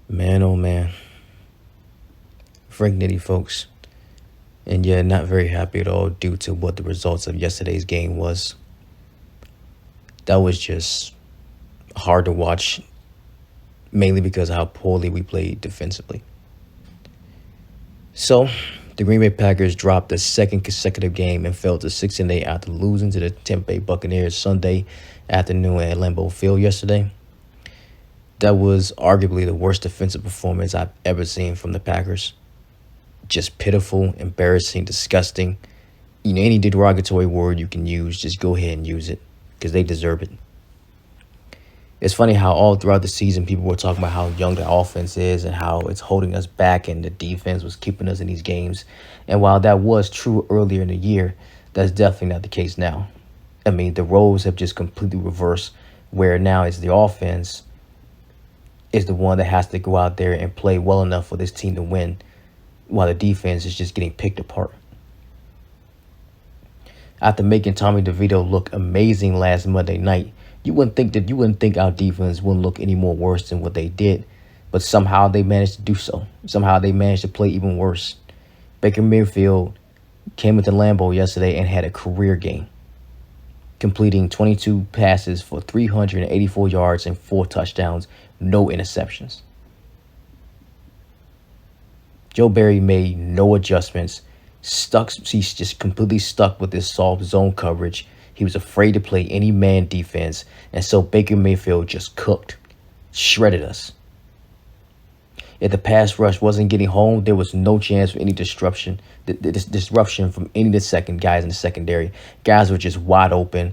Man, oh man. Frank Nitty, folks. And yeah, not very happy at all due to what the results of yesterday's game was. That was just hard to watch, mainly because of how poorly we played defensively. So, the Green Bay Packers dropped the second consecutive game and fell to 6-8 after losing to the Tampa Bay Buccaneers Sunday afternoon at Lambeau Field yesterday. That was arguably the worst defensive performance I've ever seen from the Packers. Just pitiful, embarrassing, disgusting. Any derogatory word you can use, just go ahead and use it because they deserve it. It's funny how all throughout the season people were talking about how young the offense is and how it's holding us back and the defense was keeping us in these games. And while that was true earlier in the year, that's definitely not the case now. I mean, the roles have just completely reversed, where now it's the offense is the one that has to go out there and play well enough for this team to win, while the defense is just getting picked apart. After making Tommy DeVito look amazing last Monday night, you wouldn't think our defense wouldn't look any more worse than what they did, but somehow they managed to do so. Somehow they managed to play even worse. Baker Mayfield came into Lambeau yesterday and had a career game, completing 22 passes for 384 yards and 4 touchdowns, no interceptions. Joe Barry made no adjustments. He's just completely stuck with this soft zone coverage. He was afraid to play any man defense, and so Baker Mayfield just cooked, shredded us. If the pass rush wasn't getting home, there was no chance for any disruption from any of the second guys in the secondary. Guys were just wide open.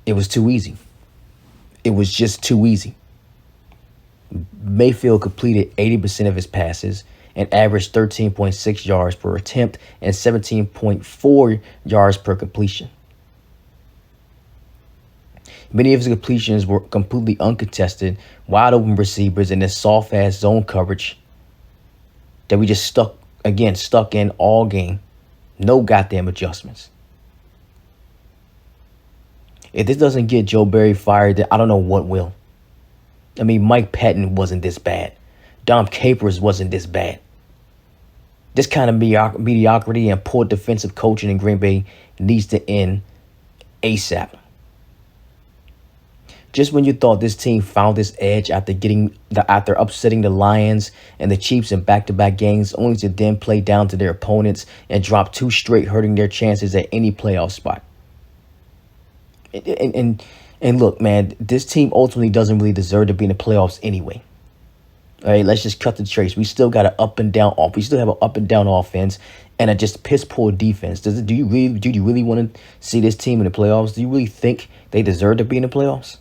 It was too easy. It was just too easy. Mayfield completed 80% of his passes and averaged 13.6 yards per attempt and 17.4 yards per completion. Many of his completions were completely uncontested, wide open receivers in this soft-ass zone coverage that we just stuck in all game. No goddamn adjustments. If this doesn't get Joe Barry fired, then I don't know what will. I mean, Mike Patton wasn't this bad. Dom Capers wasn't this bad. This kind of mediocrity and poor defensive coaching in Green Bay needs to end ASAP. Just when you thought this team found this edge after upsetting the Lions and the Chiefs in back-to-back games, only to then play down to their opponents and drop 2 straight, hurting their chances at any playoff spot. And look, man, this team ultimately doesn't really deserve to be in the playoffs anyway. All right, let's just cut the trace. We still got an up and down off. We still have an up and down offense and a just piss poor defense. Do you really want to see this team in the playoffs? Do you really think they deserve to be in the playoffs?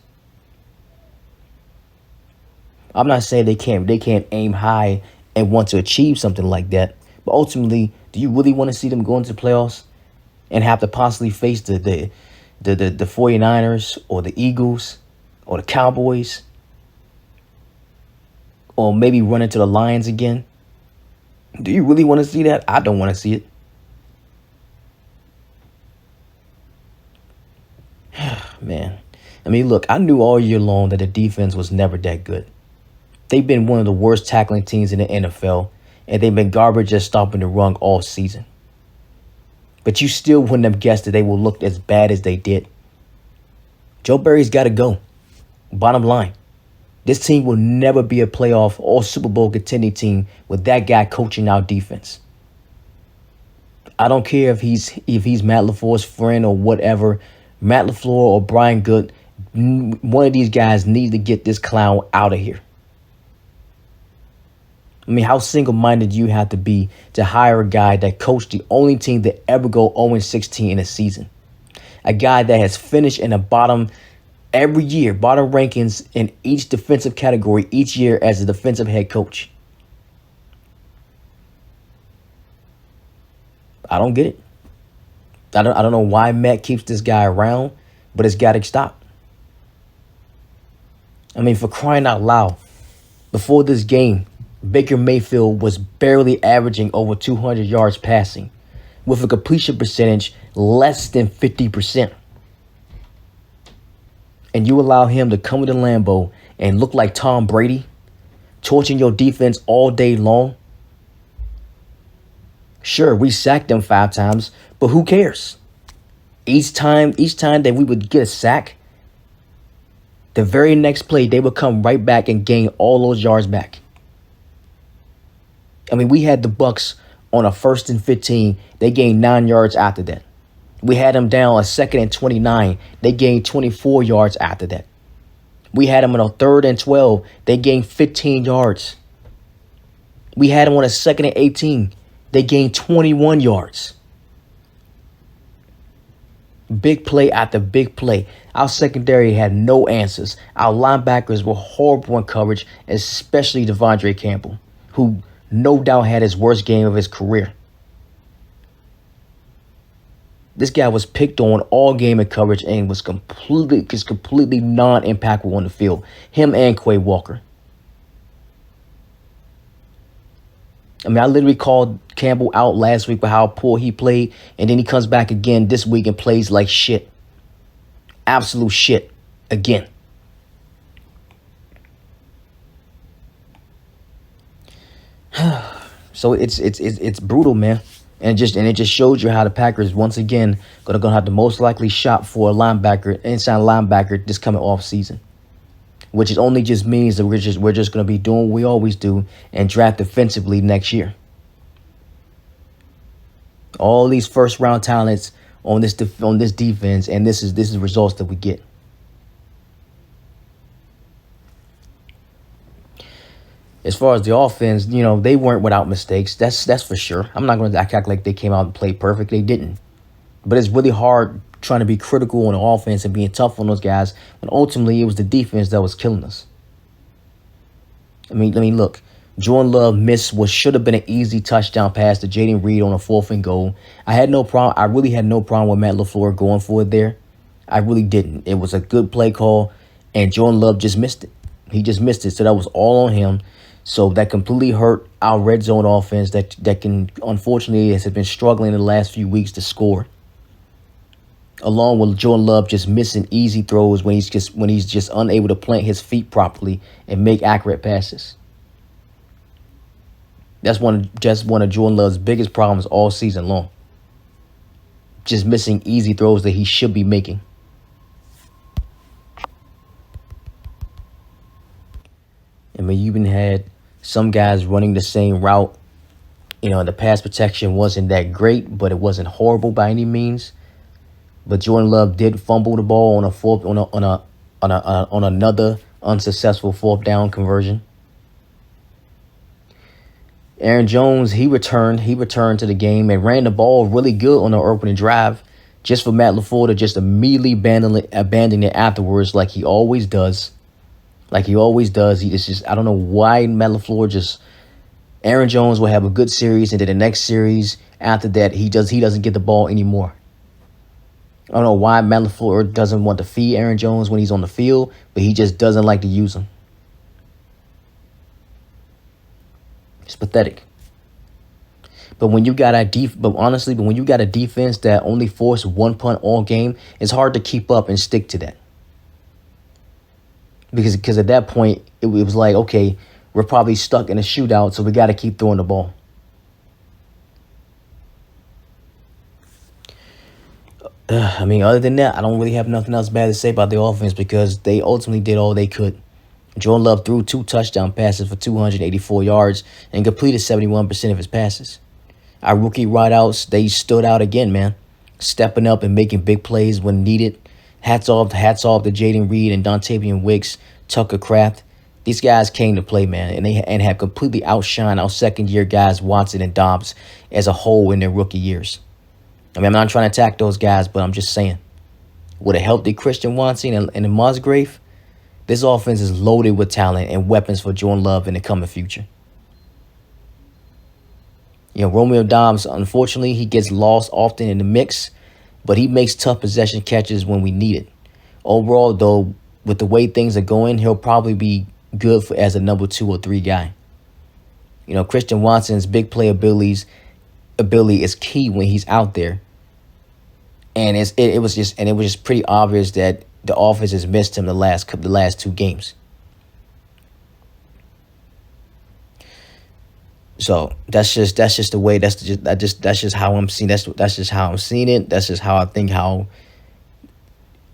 I'm not saying they can't aim high and want to achieve something like that. But ultimately, do you really want to see them go into the playoffs and have to possibly face the 49ers or the Eagles or the Cowboys? Or maybe run into the Lions again? Do you really want to see that? I don't want to see it. Man. I mean, look, I knew all year long that the defense was never that good. They've been one of the worst tackling teams in the NFL, and they've been garbage at stopping the run all season. But you still wouldn't have guessed that they will look as bad as they did. Joe Barry's got to go. Bottom line. This team will never be a playoff or Super Bowl contending team with that guy coaching our defense. I don't care if he's Matt LaFleur's friend or whatever. Matt LaFleur or Brian Good, one of these guys needs to get this clown out of here. I mean, how single-minded do you have to be to hire a guy that coached the only team that ever go 0-16 in a season? A guy that has finished in the bottom every year, bottom rankings in each defensive category each year as a defensive head coach. I don't get it. I don't know why Matt keeps this guy around, but it's got to stop. I mean, for crying out loud, before this game, Baker Mayfield was barely averaging over 200 yards passing, with a completion percentage less than 50%. And you allow him to come to Lambeau and look like Tom Brady torching your defense all day long. Sure, we sacked them 5 times, but who cares? Each time that we would get a sack, the very next play they would come right back and gain all those yards back. I mean, we had the Bucks on a 1st and 15. They gained 9 yards after that. We had them down a 2nd and 29. They gained 24 yards after that. We had them on a 3rd and 12. They gained 15 yards. We had them on a 2nd and 18. They gained 21 yards. Big play after big play. Our secondary had no answers. Our linebackers were horrible in coverage, especially Devondre Campbell, who no doubt had his worst game of his career. This guy was picked on all game in coverage and was completely non-impactful on the field. Him and Quay Walker. I mean, I literally called Campbell out last week for how poor he played, and then he comes back again this week and plays like shit. Absolute shit. Again. So it's brutal, man. And it just shows you how the Packers once again gonna have the most likely shot for a linebacker, inside linebacker, this coming off season. Which is only just means that we're just gonna be doing what we always do and draft defensively next year. All these first round talents on this defense, and this is results that we get. As far as the offense, they weren't without mistakes. That's for sure. I'm not going to act like they came out and played perfect. They didn't. But it's really hard trying to be critical on the offense and being tough on those guys when ultimately it was the defense that was killing us. I mean, look. Jordan Love missed what should have been an easy touchdown pass to Jaden Reed on a 4th and goal. I really had no problem with Matt LaFleur going for it there. I really didn't. It was a good play call, and Jordan Love just missed it. He just missed it, so that was all on him. So that completely hurt our red zone offense that can, unfortunately, has been struggling in the last few weeks to score. Along with Jordan Love just missing easy throws when he's just unable to plant his feet properly and make accurate passes. That's one of Jordan Love's biggest problems all season long. Just missing easy throws that he should be making. I mean, you even had some guys running the same route. The pass protection wasn't that great, but it wasn't horrible by any means. But Jordan Love did fumble the ball on another unsuccessful 4th down conversion. Aaron Jones, he returned to the game and ran the ball really good on the opening drive, just for Matt LaFleur to just immediately abandon it afterwards, like he always does. I don't know why Matt LaFleur Aaron Jones will have a good series, and then the next series after that he doesn't get the ball anymore. I don't know why Matt LaFleur doesn't want to feed Aaron Jones when he's on the field, but he just doesn't like to use him. It's pathetic. But when you got a defense that only forced 1 punt all game, it's hard to keep up and stick to that. Because at that point, it was like, okay, we're probably stuck in a shootout, so we got to keep throwing the ball. I mean, other than that, I don't really have nothing else bad to say about the offense because they ultimately did all they could. Jordan Love threw 2 touchdown passes for 284 yards and completed 71% of his passes. Our rookie wideouts, they stood out again, man. Stepping up and making big plays when needed. Hats off to Jaden Reed and Dontavian Wicks, Tucker Kraft. These guys came to play, man, and have completely outshined our second-year guys, Watson and Dobbs, as a whole in their rookie years. I mean, I'm not trying to attack those guys, but I'm just saying. With a healthy Christian Watson and Musgrave, this offense is loaded with talent and weapons for Jordan Love in the coming future. Romeo Dobbs, unfortunately, he gets lost often in the mix, but he makes tough possession catches when we need it. Overall, though, with the way things are going, he'll probably be good as a number 2 or 3 guy. Christian Watson's big play ability is key when he's out there. And it was just pretty obvious that the offense has missed him the last 2 games. So that's just the way. That's just how I'm seeing. That's just how I'm seeing it. That's just how I think how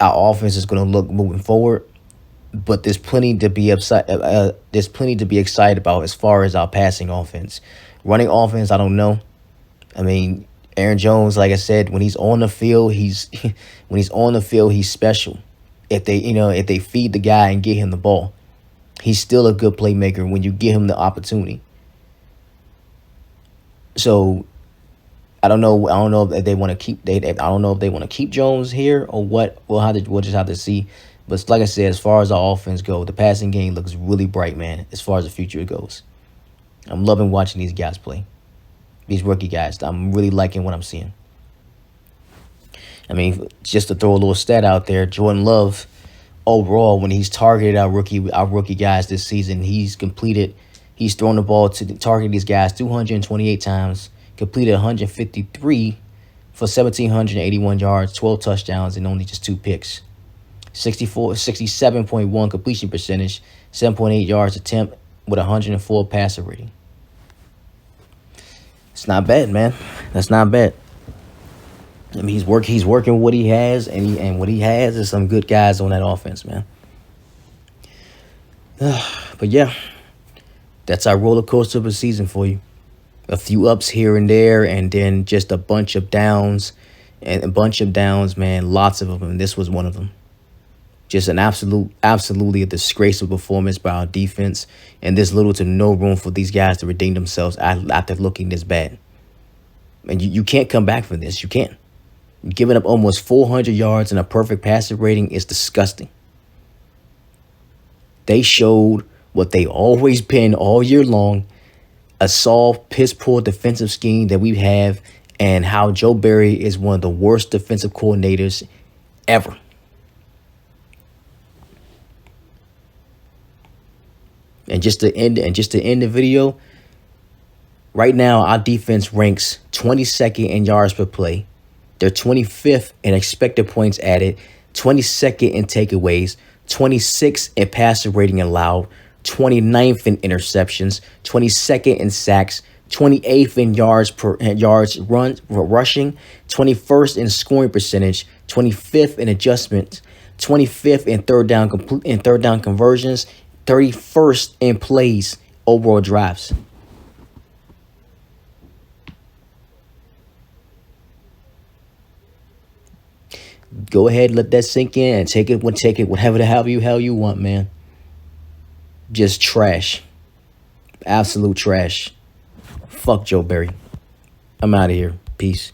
our offense is going to look moving forward. But there's plenty to be upside. There's plenty to be excited about as far as our passing offense. Running offense, I don't know. I mean, Aaron Jones, like I said, when he's on the field, he's when he's on the field, he's special. If they feed the guy and get him the ball, he's still a good playmaker when you give him the opportunity. So I don't know. I don't know if they want to keep. I don't know if they want to keep Jones here or what. We'll just have to see. But like I said, as far as our offense go, the passing game looks really bright, man. As far as the future goes, I'm loving watching these guys play. These rookie guys, I'm really liking what I'm seeing. I mean, just to throw a little stat out there, Jordan Love, overall, when he's targeted our rookie guys this season, he's thrown the ball to target these guys 228 times, completed 153 for 1,781 yards, 12 touchdowns, and only just 2 picks. 67.1 completion percentage, 7.8 yards attempt with 104 passer rating. It's not bad, man. That's not bad. I mean, he's working what he has, and what he has is some good guys on that offense, man. But yeah, that's our roller coaster of a season for you. A few ups here and there, and then just a bunch of downs, man. Lots of them, and this was one of them. Just an absolutely a disgraceful performance by our defense, and there's little to no room for these guys to redeem themselves after looking this bad. And you can't come back from this. You can't. Giving up almost 400 yards and a perfect passer rating is disgusting. They showed what they always been all year long, a soft, piss-poor defensive scheme that we have, and how Joe Barry is one of the worst defensive coordinators ever. And just to end the video, right now our defense ranks 22nd in yards per play. They're 25th in expected points added, 22nd in takeaways, 26th in passer rating allowed, 29th in interceptions, 22nd in sacks, 28th in rushing, 21st in scoring percentage, 25th in adjustments, 25th in third down conversions, 31st in plays overall drives. Go ahead, let that sink in, and take it whatever the hell you want, man. Just trash. Absolute trash. Fuck Joe Barry. I'm out of here. Peace.